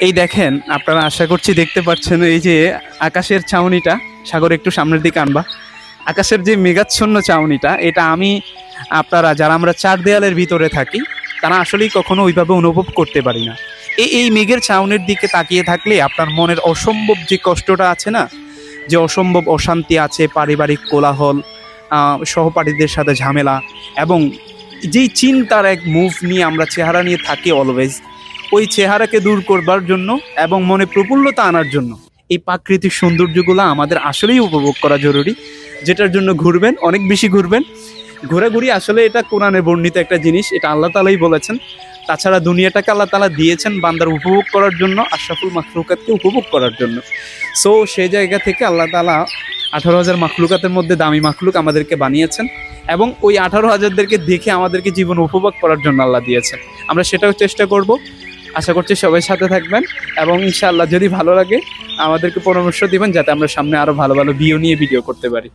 এই দেখেন, আপনারা আশা করছি দেখতে পাচ্ছেন এই যে আকাশের ছাউনিটা। সাগর একটু সামনের দিকে আনবা। আকাশের যে মেঘাচ্ছন্ন ছাউনিটা, এটা আপনারা যারা আমরা চার দেয়ালের ভিতরে থাকি তারা আসলেই কখনো ওইভাবে অনুভব করতে পারি না। এই মেঘের ছাউনির দিকে তাকিয়ে থাকলে আপনার মনের অসম্ভব যে কষ্টটা আছে না, যে অসম্ভব অশান্তি আছে, পারিবারিক কোলাহল, সহপাঠীদের সাথে ঝামেলা, এবং যেই চিন্তার এক মুভ নিয়ে আমরা চেহারা নিয়ে থাকি অলওয়েজ, ওই চেহারাকে দূর করবার জন্য এবং মনে প্রফুল্লতা আনার জন্য এই প্রাকৃতিক সৌন্দর্যগুলো আমাদের আসলেই উপভোগ করা জরুরি। যেটার জন্য ঘুরবেন, অনেক বেশি ঘুরবেন। ঘোরাঘুরি আসলে এটা কোরআনে বর্ণিত একটা জিনিস, এটা আল্লাহ তাআলাই বলেছেন। তাছাড়া দুনিয়াটাকে আল্লাহ তাআলা দিয়েছেন বান্দার উপভোগ করার জন্য, আশরাফুল মাখলুকাতকে উপভোগ করার জন্য। সো সেই জায়গা থেকে আল্লাহ তাআলা 18,000 মাখলুকাতের মধ্যে দামি মাখলুক আমাদেরকে বানিয়েছেন, এবং ওই 18,000-দেরকে দেখে আমাদেরকে জীবন উপভোগ করার জন্য আল্লাহ দিয়েছেন। আমরা সেটাও চেষ্টা করব। আশা করছি সবাই সাথে থাকবেন, এবং ইনশাআল্লাহ যদি ভালো লাগে আমাদেরকে পরামর্শ দিবেন যাতে আমরা সামনে আরও ভালো ভালো ভিউ নিয়ে ভিডিও করতে পারি।